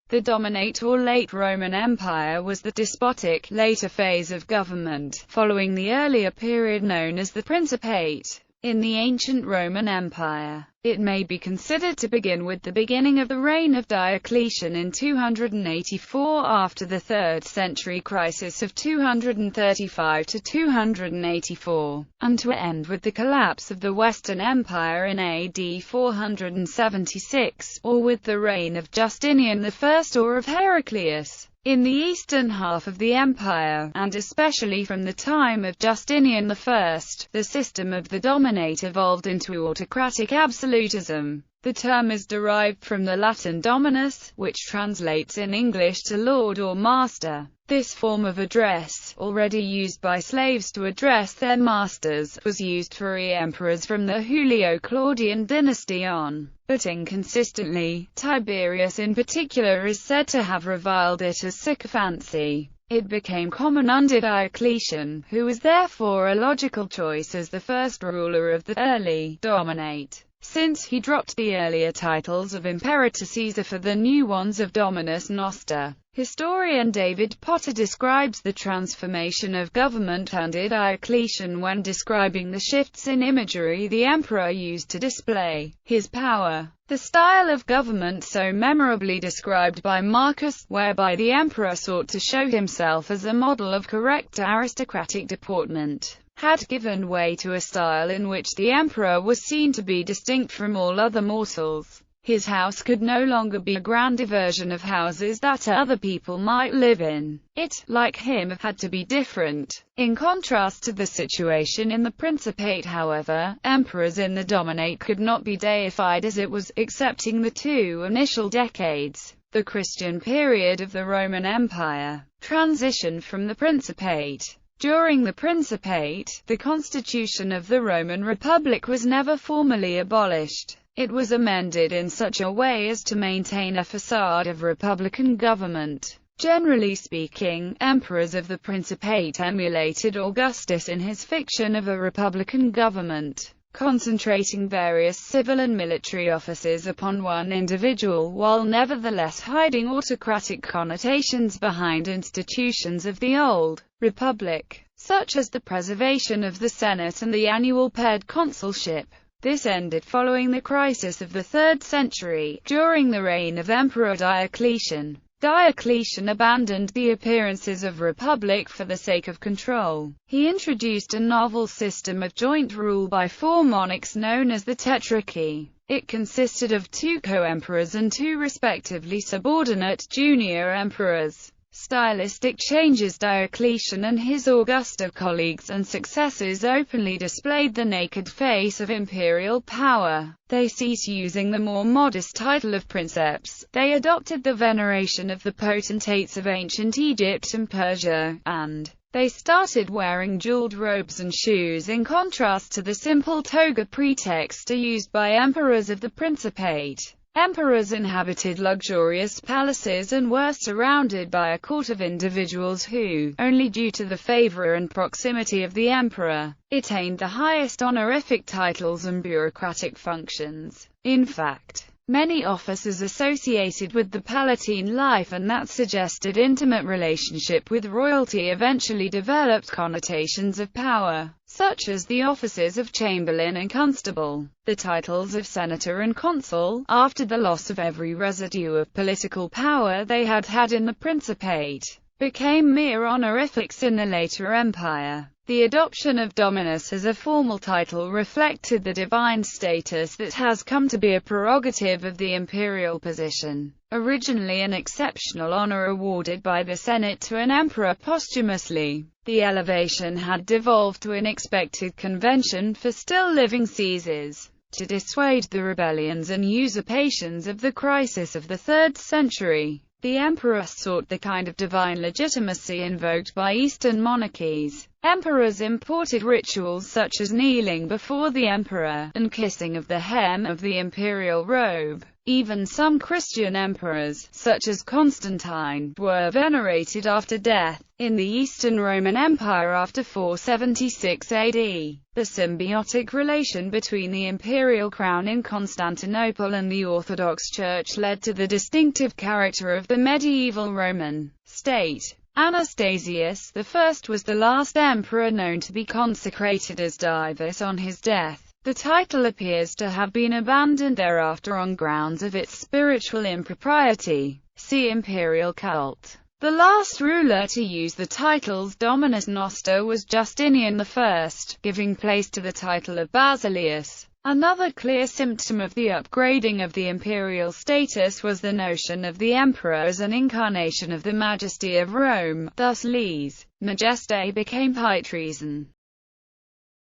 The Dominate or late Roman Empire was the despotic, later phase of government, following the earlier period known as the Principate. In the ancient Roman Empire, it may be considered to begin with the beginning of the reign of Diocletian in 284 after the 3rd century crisis of 235 to 284, and to end with the collapse of the Western Empire in AD 476, or with the reign of Justinian I or of Heraclius. In the eastern half of the empire, and especially from the time of Justinian I, the system of the Dominate evolved into autocratic absolutism. The term is derived from the Latin dominus, which translates in English to lord or master. This form of address, already used by slaves to address their masters, was used for emperors from the Julio-Claudian dynasty on. But inconsistently, Tiberius in particular is said to have reviled it as sycophancy. It became common under Diocletian, who was therefore a logical choice as the first ruler of the early Dominate, since he dropped the earlier titles of Imperator Caesar for the new ones of Dominus Noster. Historian David Potter describes the transformation of government under Diocletian when describing the shifts in imagery the emperor used to display his power. The style of government so memorably described by Marcus, whereby the emperor sought to show himself as a model of correct aristocratic deportment, had given way to a style in which the emperor was seen to be distinct from all other mortals. His house could no longer be a grand diversion of houses that other people might live in. It, like him, had to be different. In contrast to the situation in the Principate, however, emperors in the Dominate could not be deified as it was, excepting the 2 initial decades, the Christian period of the Roman Empire. Transition from the Principate. During the Principate, the constitution of the Roman Republic was never formally abolished. It was amended in such a way as to maintain a facade of republican government. Generally speaking, emperors of the Principate emulated Augustus in his fiction of a republican government, concentrating various civil and military offices upon one individual while nevertheless hiding autocratic connotations behind institutions of the old republic, such as the preservation of the Senate and the annual paired consulship. This ended following the crisis of the 3rd century, during the reign of Emperor Diocletian. Diocletian abandoned the appearances of republic for the sake of control. He introduced a novel system of joint rule by 4 monarchs known as the Tetrarchy. It consisted of 2 co-emperors and 2 respectively subordinate junior emperors. Stylistic changes. Diocletian and his Augusta colleagues and successors openly displayed the naked face of imperial power. They ceased using the more modest title of princeps, they adopted the veneration of the potentates of ancient Egypt and Persia, and they started wearing jeweled robes and shoes in contrast to the simple toga praetexta used by emperors of the Principate. Emperors inhabited luxurious palaces and were surrounded by a court of individuals who, only due to the favor and proximity of the emperor, attained the highest honorific titles and bureaucratic functions. In fact, many officers associated with the Palatine life and that suggested intimate relationship with royalty eventually developed connotations of power, such as the offices of chamberlain and constable. The titles of senator and consul, after the loss of every residue of political power they had had in the Principate, became mere honorifics in the later empire. The adoption of Dominus as a formal title reflected the divine status that has come to be a prerogative of the imperial position. Originally an exceptional honor awarded by the Senate to an emperor posthumously, the elevation had devolved to an expected convention for still living Caesars. To dissuade the rebellions and usurpations of the crisis of the 3rd century, the emperor sought the kind of divine legitimacy invoked by Eastern monarchies. Emperors imported rituals such as kneeling before the emperor, and kissing of the hem of the imperial robe. Even some Christian emperors, such as Constantine, were venerated after death. In the Eastern Roman Empire after 476 AD, the symbiotic relation between the imperial crown in Constantinople and the Orthodox Church led to the distinctive character of the medieval Roman state. Anastasius I was the last emperor known to be consecrated as divus on his death. The title appears to have been abandoned thereafter on grounds of its spiritual impropriety. See imperial cult. The last ruler to use the titles Dominus Noster was Justinian I, giving place to the title of Basileus. Another clear symptom of the upgrading of the imperial status was the notion of the emperor as an incarnation of the majesty of Rome, thus Lees Majestae became high treason.